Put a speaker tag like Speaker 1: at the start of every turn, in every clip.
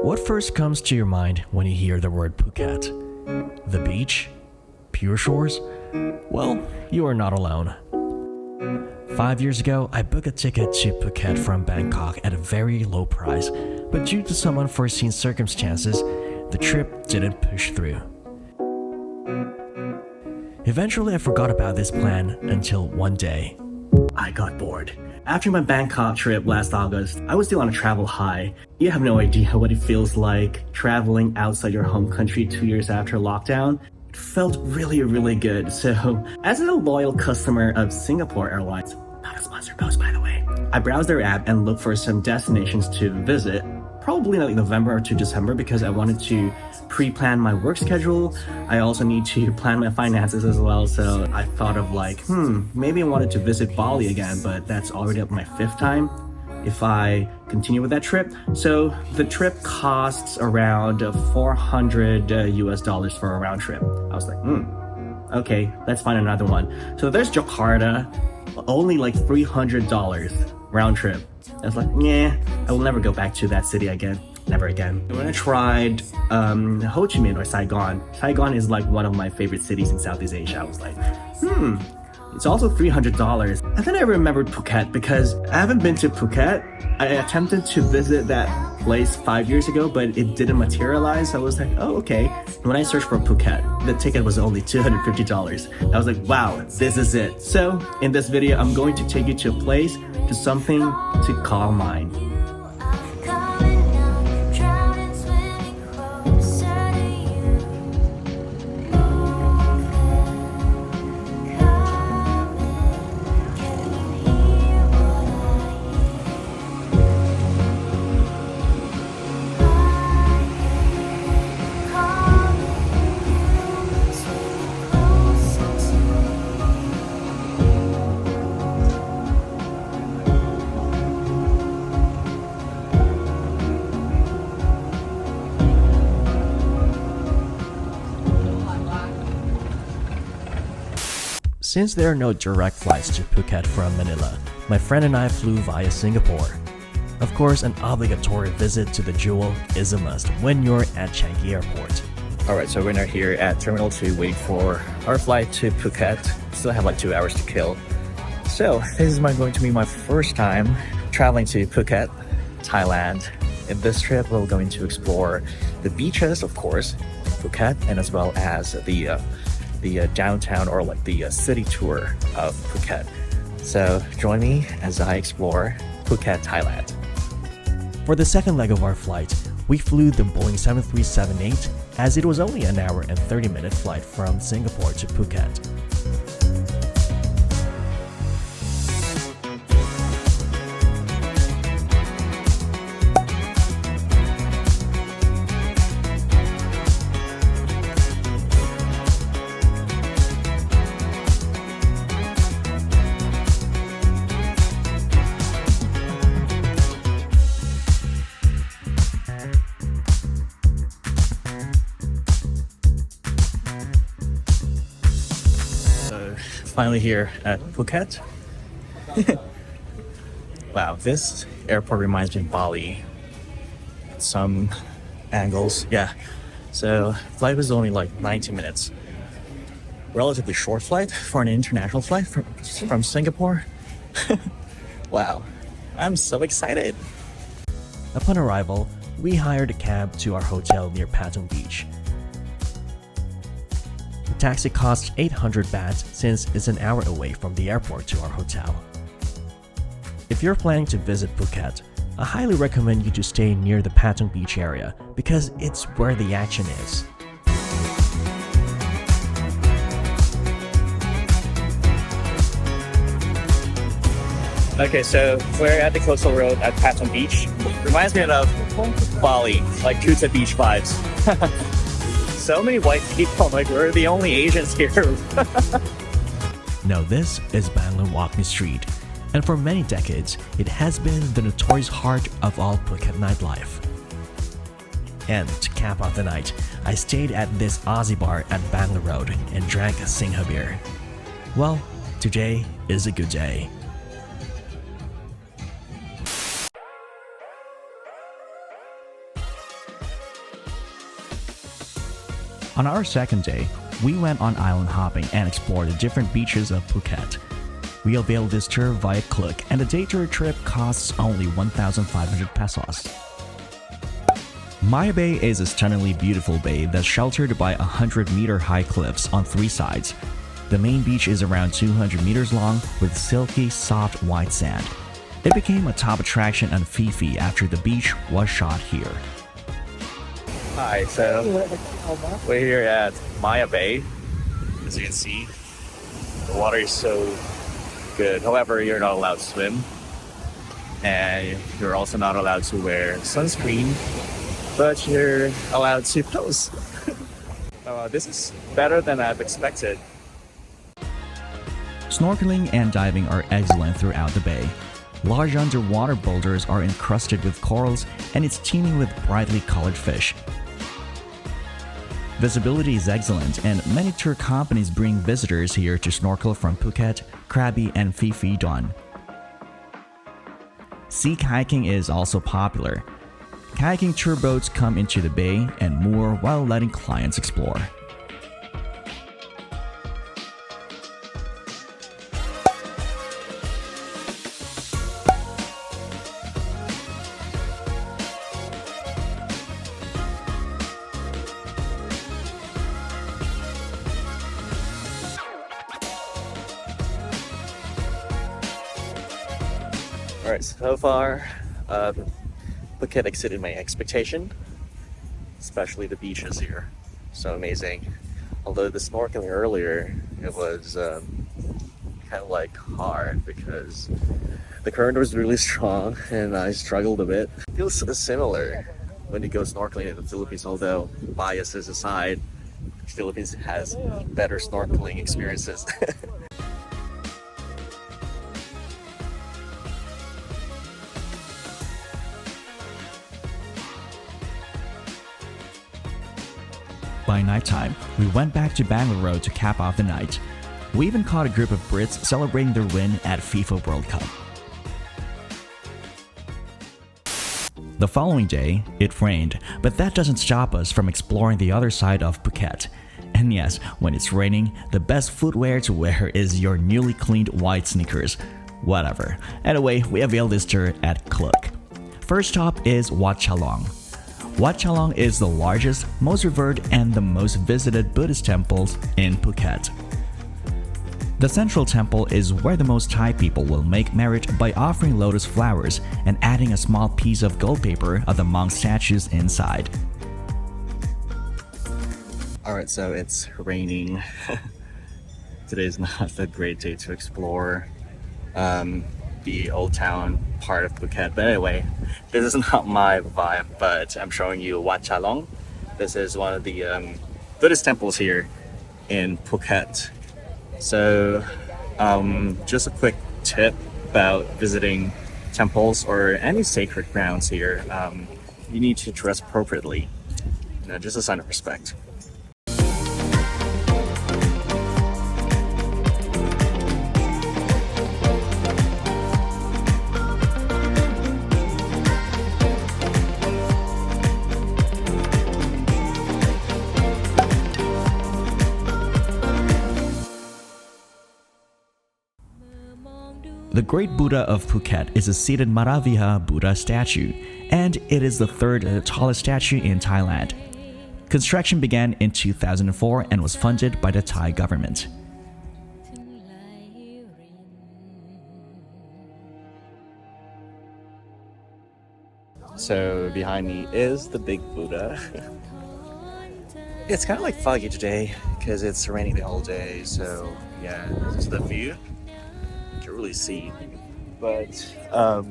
Speaker 1: What first comes to your mind when you hear the word Phuket? The beach? Pure shores? Well, you are not alone. 5 years ago, I booked a ticket to Phuket from Bangkok at a very low price, but due to some unforeseen circumstances, the trip didn't push through. Eventually, I forgot about this plan until one day. I got bored. After my Bangkok trip last August, I was still on a travel high. You have no idea what it feels like traveling outside your home country 2 years after lockdown. It felt really good. So, as a loyal customer of Singapore Airlines, not a sponsor post by the way, I browsed their app and looked for some destinations to visit, probably like November to December because I wanted to pre-plan my work schedule. I also need to plan my finances as well, so I thought of like, maybe I wanted to visit Bali again, but that's already up my 5th time if I continue with that trip. So the trip costs around $400 for a round trip. I was like, okay, let's find another one. So there's Jakarta, only like $300 round trip. I was like, yeah, I will never go back to that city again. Never again. When I tried Ho Chi Minh or Saigon, Saigon is like one of my favorite cities in Southeast Asia. I was like, it's also $300. And then I remembered Phuket because I haven't been to Phuket. I attempted to visit that place 5 years ago, but it didn't materialize. I was like, oh, okay. When I searched for Phuket, the ticket was only $250. I was like, wow, this is it. So in this video, I'm going to take you to a place, to something to call mine. Since there are no direct flights to Phuket from Manila, my friend and I flew via Singapore. Of course, an obligatory visit to the Jewel is a must when you're at Changi Airport. Alright, so we're now here at Terminal 2 waiting for our flight to Phuket. Still have like 2 hours to kill. So, this is going to be my first time traveling to Phuket, Thailand. In this trip, we're going to explore the beaches, of course, Phuket, and as well as the downtown or like the city tour of Phuket. So join me as I explore Phuket, Thailand. For the second leg of our flight, we flew the Boeing 737-8 as it was only an hour and 30-minute flight from Singapore to Phuket. Finally here at Phuket. Wow, this airport reminds me of Bali. Some angles, yeah. So flight was only like 90 minutes. Relatively short flight for an international flight from Singapore. Wow, I'm so excited. Upon arrival, we hired a cab to our hotel near Patong Beach. The taxi cost 800 baht since it's an hour away from the airport to our hotel. If you're planning to visit Phuket, I highly recommend you to stay near the Patong Beach area because it's where the action is. Okay, so we're at the coastal road at Patong Beach. Reminds me of Bali, like Kuta Beach vibes. So many white people, like we're the only Asians here. Now this is Bangkok Walking Street, and for many decades, it has been the notorious heart of all Phuket nightlife. And to cap off the night, I stayed at this Aussie bar at Bangla Road and drank a Singha beer. Well, today is a good day. On our second day, we went on island hopping and explored the different beaches of Phuket. We availed this tour via Klook, and the day tour trip costs only 1,500 pesos. Maya Bay is a stunningly beautiful bay that's sheltered by 100-meter high cliffs on three sides. The main beach is around 200 meters long with silky, soft white sand. It became a top attraction on Fifi after the beach was shot here. Hi, so we're here at Maya Bay. As you can see, the water is so good. However, you're not allowed to swim, and you're also not allowed to wear sunscreen, but you're allowed to pose. This is better than I've expected. Snorkeling and diving are excellent throughout the bay. Large underwater boulders are encrusted with corals, and it's teeming with brightly colored fish. Visibility is excellent, and many tour companies bring visitors here to snorkel from Phuket, Krabi, and Phi Phi Don. Sea kayaking is also popular. Kayaking tour boats come into the bay and moor while letting clients explore. Alright, so far, Phuket exceeded my expectation, especially the beaches here. So amazing. Although the snorkeling earlier, it was kind of like hard because the current was really strong and I struggled a bit. It feels similar when you go snorkeling in the Philippines, although biases aside, the Philippines has better snorkeling experiences. By nighttime, we went back to Bangalore Road to cap off the night. We even caught a group of Brits celebrating their win at FIFA World Cup. The following day, it rained, but that doesn't stop us from exploring the other side of Phuket. And yes, when it's raining, the best footwear to wear is your newly cleaned white sneakers. Whatever. Anyway, we availed this tour at Klook. First stop is Wat Chalong. Wat Chalong is the largest, most revered, and the most visited Buddhist temples in Phuket. The central temple is where the most Thai people will make merit by offering lotus flowers and adding a small piece of gold paper of the monk statues inside. Alright, so it's raining. Today is not a great day to explore the old town part of Phuket. But anyway, this is not my vibe, but I'm showing you Wat Chalong. This is one of the Buddhist temples here in Phuket. So just a quick tip about visiting temples or any sacred grounds here. You need to dress appropriately, just a sign of respect. The Great Buddha of Phuket is a seated Maraviha Buddha statue, and it is the third tallest statue in Thailand. Construction began in 2004 and was funded by the Thai government. So behind me is the big Buddha. It's kind of like foggy today because it's raining the whole day, so yeah, this is the view. Really see, but I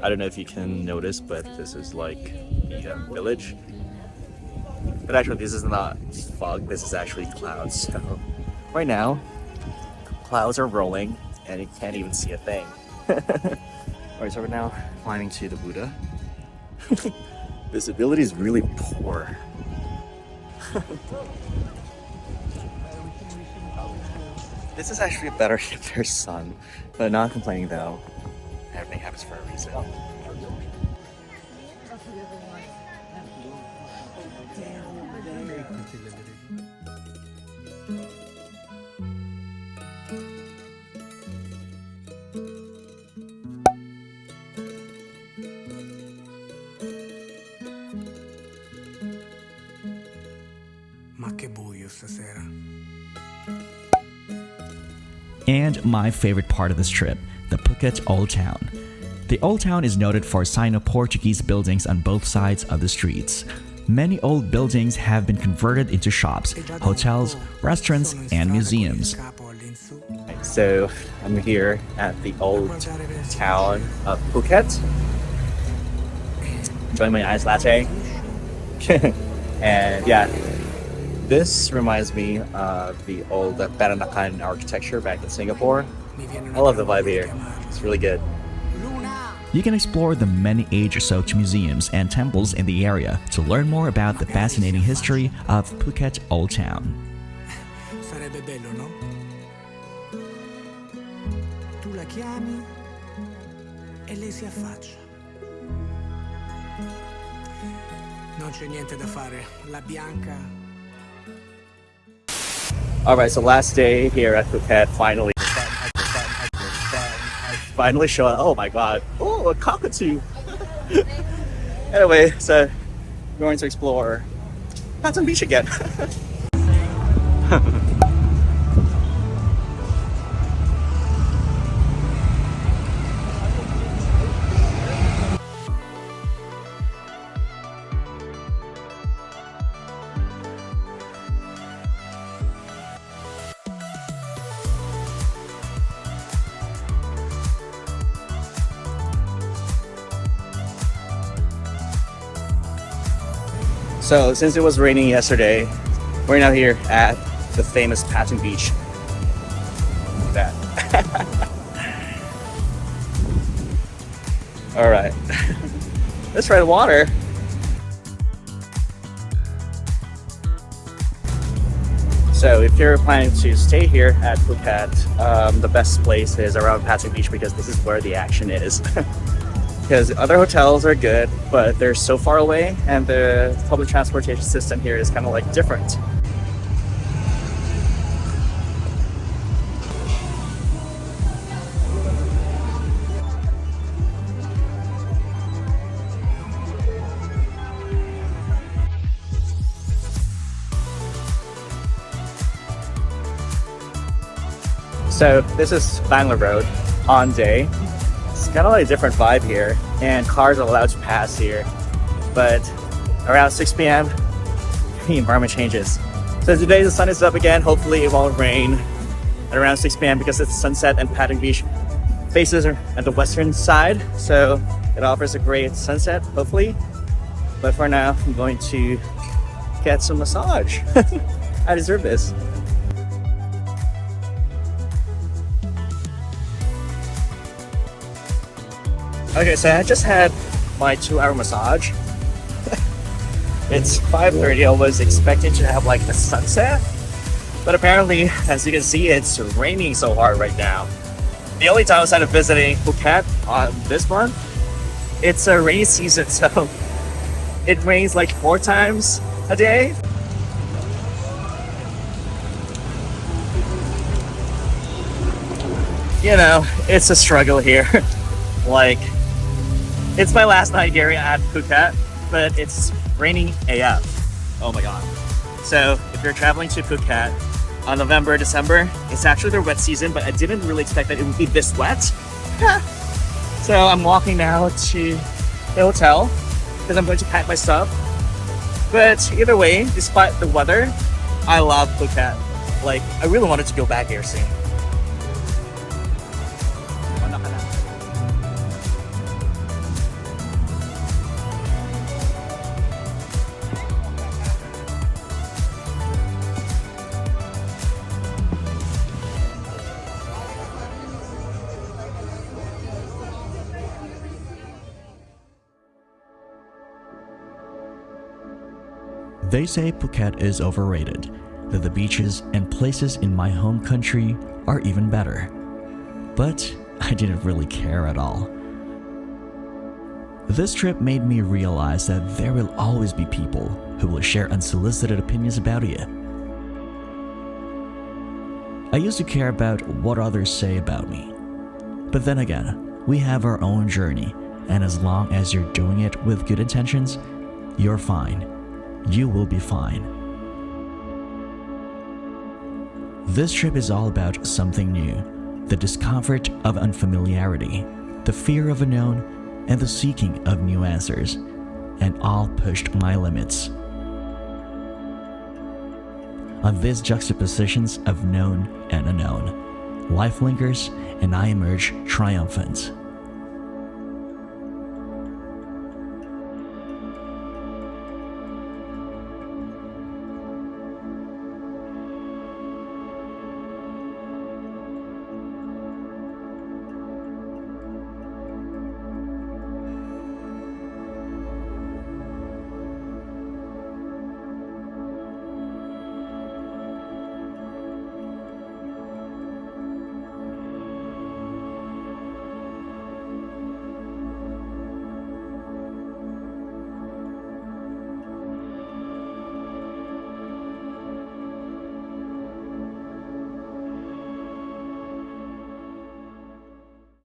Speaker 1: don't know if you can notice, but this is like the village. But actually, this is not fog. This is actually clouds. So right now, clouds are rolling, and you can't even see a thing. Alright, so we're now climbing to the Buddha. Visibility is really poor. This is actually better if there's sun, but not complaining though. Everything happens for a reason.
Speaker 2: And my favorite part of this trip, the Phuket Old Town. The Old Town is noted for Sino-Portuguese buildings on both sides of the streets. Many old buildings have been converted into shops, hotels, restaurants, and museums.
Speaker 1: So I'm here at the Old Town of Phuket. Enjoying my iced latte. And yeah, this reminds me of the old Peranakan architecture back in Singapore. I love the vibe here. It's really good.
Speaker 2: You can explore the many age-soaked museums and temples in the area to learn more about the fascinating history of Phuket Old Town.
Speaker 3: Sarebbe bello, no? Tu la chiami e lei si affaccia. Non c'è niente da fare, la bianca.
Speaker 1: Alright, so last day here at Phuket, finally showing. Oh my god. Oh, a cockatoo. Anyway, so we're going to explore Patong Beach again. So since it was raining yesterday, we're now here at the famous Patong Beach. Look at that. Alright. Let's try the water. So if you're planning to stay here at Phuket, the best place is around Patong Beach because this is where the action is. Because other hotels are good, but they're so far away and the public transportation system here is kind of like different. So this is Bangla Road on day. It's kind of like a different vibe here, and cars are allowed to pass here. But around 6 p.m., the environment changes. So today the sun is up again. Hopefully it won't rain at around 6 p.m. because it's sunset and Patong Beach faces are at the western side. So it offers a great sunset, hopefully. But for now, I'm going to get some massage. I deserve this. Okay, so I just had my 2-hour massage. It's 5:30. I was expecting to have like a sunset, but apparently, as you can see, it's raining so hard right now. The only downside of visiting Phuket on this month, it's a rainy season, so it rains like 4 times a day. You know, it's a struggle here. Like, it's my last night here at Phuket, but it's raining AF. Oh my god. So if you're traveling to Phuket on November, December, it's actually their wet season, but I didn't really expect that it would be this wet. So I'm walking now to the hotel because I'm going to pack my stuff. But either way, despite the weather, I love Phuket. Like, I really wanted to go back here soon.
Speaker 2: They say Phuket is overrated, that the beaches and places in my home country are even better. But I didn't really care at all. This trip made me realize that there will always be people who will share unsolicited opinions about you. I used to care about what others say about me. But then again, we have our own journey, and as long as you're doing it with good intentions, you're fine. You will be fine.
Speaker 1: This trip is all about something new, the discomfort of unfamiliarity, the fear of unknown, and the seeking of new answers, and all pushed my limits. On these juxtapositions of known and unknown, life lingers and I emerge triumphant.